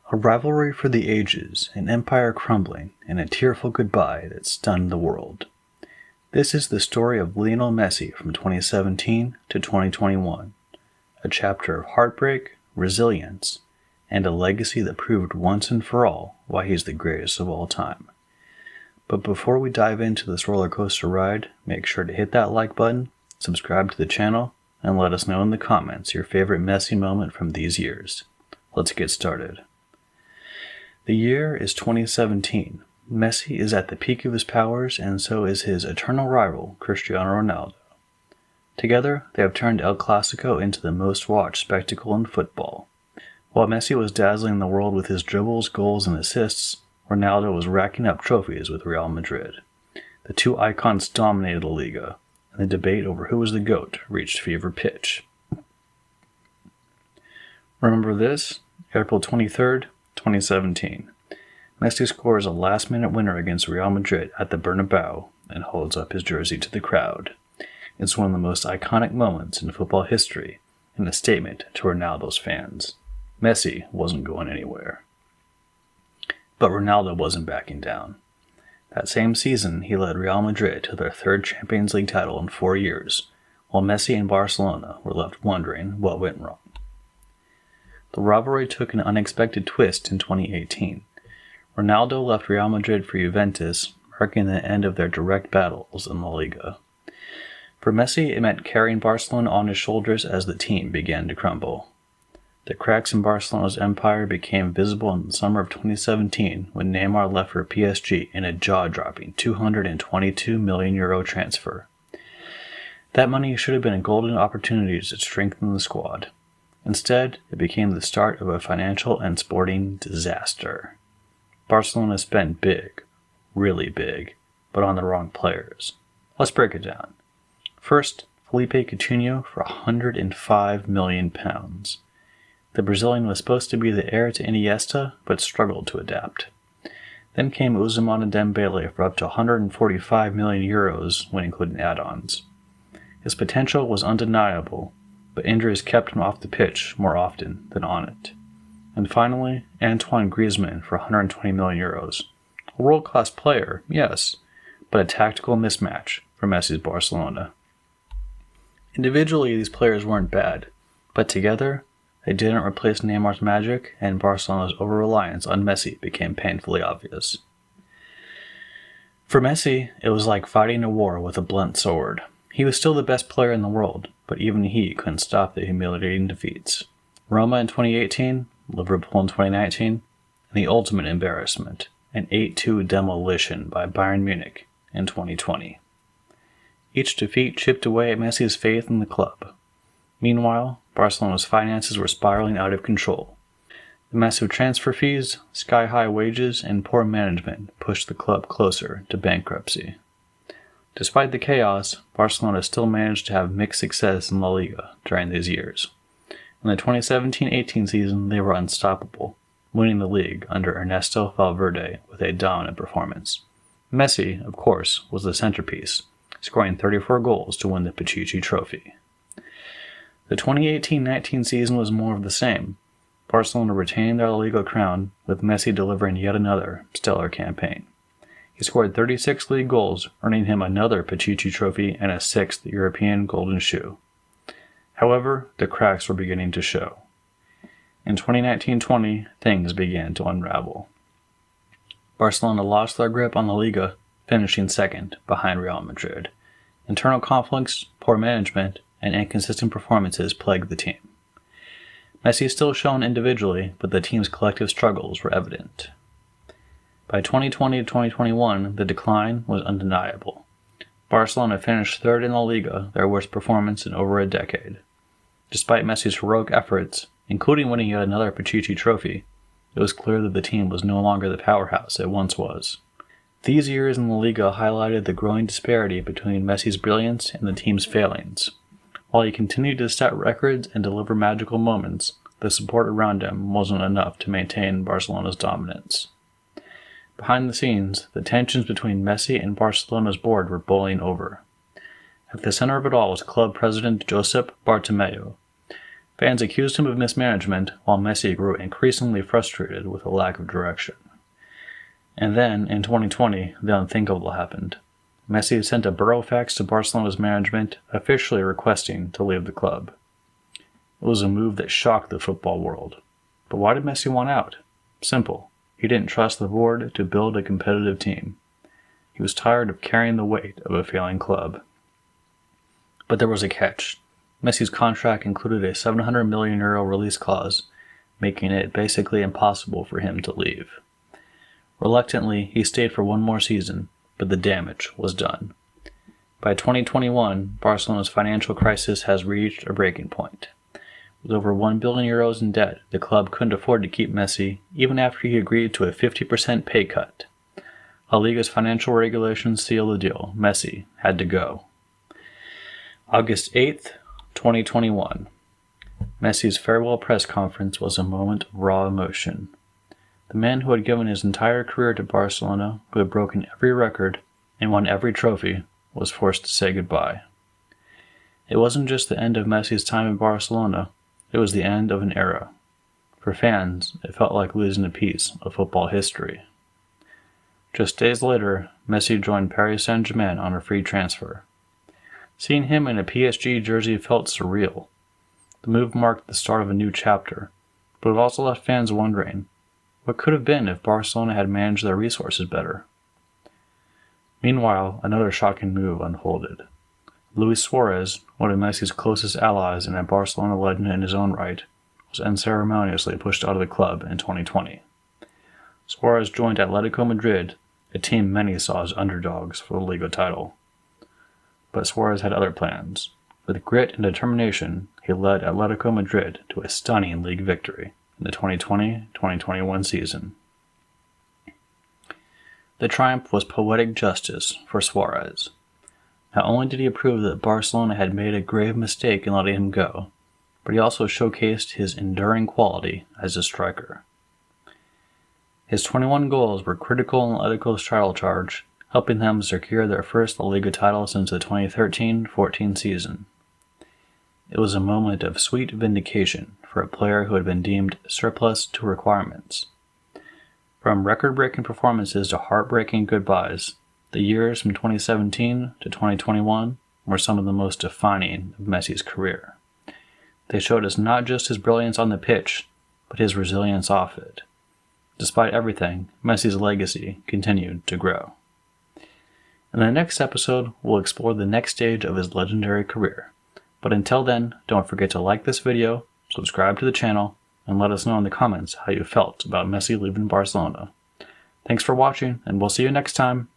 A rivalry for the ages, an empire crumbling, and a tearful goodbye that stunned the world. This is the story of Lionel Messi from 2017 to 2021, a chapter of heartbreak, resilience, and a legacy that proved once and for all why he's the greatest of all time. But before we dive into this roller coaster ride, make sure to hit that like button, subscribe to the channel, and let us know in the comments your favorite Messi moment from these years. Let's get started. The year is 2017. Messi is at the peak of his powers, and so is his eternal rival, Cristiano Ronaldo. Together, they have turned El Clasico into the most watched spectacle in football. While Messi was dazzling the world with his dribbles, goals, and assists, Ronaldo was racking up trophies with Real Madrid. The two icons dominated La Liga, and the debate over who was the GOAT reached fever pitch. Remember this? April 23rd, 2017. Messi scores a last-minute winner against Real Madrid at the Bernabeu and holds up his jersey to the crowd. It's one of the most iconic moments in football history and a statement to Ronaldo's fans. Messi wasn't going anywhere. But Ronaldo wasn't backing down. That same season, he led Real Madrid to their third Champions League title in 4 years, while Messi and Barcelona were left wondering what went wrong. The rivalry took an unexpected twist in 2018. Ronaldo left Real Madrid for Juventus, marking the end of their direct battles in La Liga. For Messi, it meant carrying Barcelona on his shoulders as the team began to crumble. The cracks in Barcelona's empire became visible in the summer of 2017 when Neymar left for PSG in a jaw-dropping €222 million transfer. That money should have been a golden opportunity to strengthen the squad. Instead, it became the start of a financial and sporting disaster. Barcelona spent big, really big, but on the wrong players. Let's break it down. First, Felipe Coutinho for £105 million. The Brazilian was supposed to be the heir to Iniesta, but struggled to adapt. Then came Ousmane Dembele for up to €145 million when including add-ons. His potential was undeniable, but injuries kept him off the pitch more often than on it. And finally, Anton Griezmann for €120 million. A world-class player, yes, but a tactical mismatch for Messi's Barcelona. Individually, these players weren't bad, but together, they didn't replace Neymar's magic, and Barcelona's over-reliance on Messi became painfully obvious. For Messi, it was like fighting a war with a blunt sword. He was still the best player in the world, but even he couldn't stop the humiliating defeats. Roma in 2018, Liverpool in 2019, and the ultimate embarrassment, an 8-2 demolition by Bayern Munich in 2020. Each defeat chipped away at Messi's faith in the club. Meanwhile, Barcelona's finances were spiraling out of control. The massive transfer fees, sky-high wages, and poor management pushed the club closer to bankruptcy. Despite the chaos, Barcelona still managed to have mixed success in La Liga during these years. In the 2017-18 season, they were unstoppable, winning the league under Ernesto Valverde with a dominant performance. Messi, of course, was the centerpiece, scoring 34 goals to win the Pichichi Trophy. The 2018-19 season was more of the same. Barcelona retained their La Liga crown, with Messi delivering yet another stellar campaign. He scored 36 league goals, earning him another Pichichi Trophy and a 6th European Golden Shoe. However, the cracks were beginning to show. In 2019-20, things began to unravel. Barcelona lost their grip on La Liga, finishing second behind Real Madrid. Internal conflicts, poor management, and inconsistent performances plagued the team. Messi still shone individually, but the team's collective struggles were evident. By 2020-2021, the decline was undeniable. Barcelona finished third in La Liga, their worst performance in over a decade. Despite Messi's heroic efforts, including winning yet another Pichichi Trophy, it was clear that the team was no longer the powerhouse it once was. These years in La Liga highlighted the growing disparity between Messi's brilliance and the team's failings. While he continued to set records and deliver magical moments, the support around him wasn't enough to maintain Barcelona's dominance. Behind the scenes, the tensions between Messi and Barcelona's board were boiling over. At the center of it all was club president Josep Bartomeu, Fans accused him of mismanagement, while Messi grew increasingly frustrated with a lack of direction. And then, in 2020, the unthinkable happened. Messi sent a burofax to Barcelona's management, officially requesting to leave the club. It was a move that shocked the football world. But why did Messi want out? Simple. He didn't trust the board to build a competitive team. He was tired of carrying the weight of a failing club. But there was a catch. Messi's contract included a €700 million release clause, making it basically impossible for him to leave. Reluctantly, he stayed for one more season, but the damage was done. By 2021, Barcelona's financial crisis has reached a breaking point. With over €1 billion in debt, the club couldn't afford to keep Messi, even after he agreed to a 50% pay cut. La Liga's financial regulations sealed the deal. Messi had to go. August 8th, 2021. Messi's farewell press conference was a moment of raw emotion. The man who had given his entire career to Barcelona, who had broken every record and won every trophy, was forced to say goodbye. It wasn't just the end of Messi's time in Barcelona, it was the end of an era. For fans, it felt like losing a piece of football history. Just days later, Messi joined Paris Saint-Germain on a free transfer. Seeing him in a PSG jersey felt surreal. The move marked the start of a new chapter, but it also left fans wondering, what could have been if Barcelona had managed their resources better? Meanwhile, another shocking move unfolded. Luis Suarez, one of Messi's closest allies and a Barcelona legend in his own right, was unceremoniously pushed out of the club in 2020. Suarez joined Atletico Madrid, a team many saw as underdogs for the Liga title. But Suarez had other plans. With grit and determination, he led Atletico Madrid to a stunning league victory in the 2020-2021 season. The triumph was poetic justice for Suarez. Not only did he prove that Barcelona had made a grave mistake in letting him go, but he also showcased his enduring quality as a striker. His 21 goals were critical in Atletico's title charge, helping them secure their first La Liga title since the 2013-14 season. It was a moment of sweet vindication for a player who had been deemed surplus to requirements. From record-breaking performances to heartbreaking goodbyes, the years from 2017 to 2021 were some of the most defining of Messi's career. They showed us not just his brilliance on the pitch, but his resilience off it. Despite everything, Messi's legacy continued to grow. In the next episode, we'll explore the next stage of his legendary career. But until then, don't forget to like this video, subscribe to the channel, and let us know in the comments how you felt about Messi leaving Barcelona. Thanks for watching, and we'll see you next time.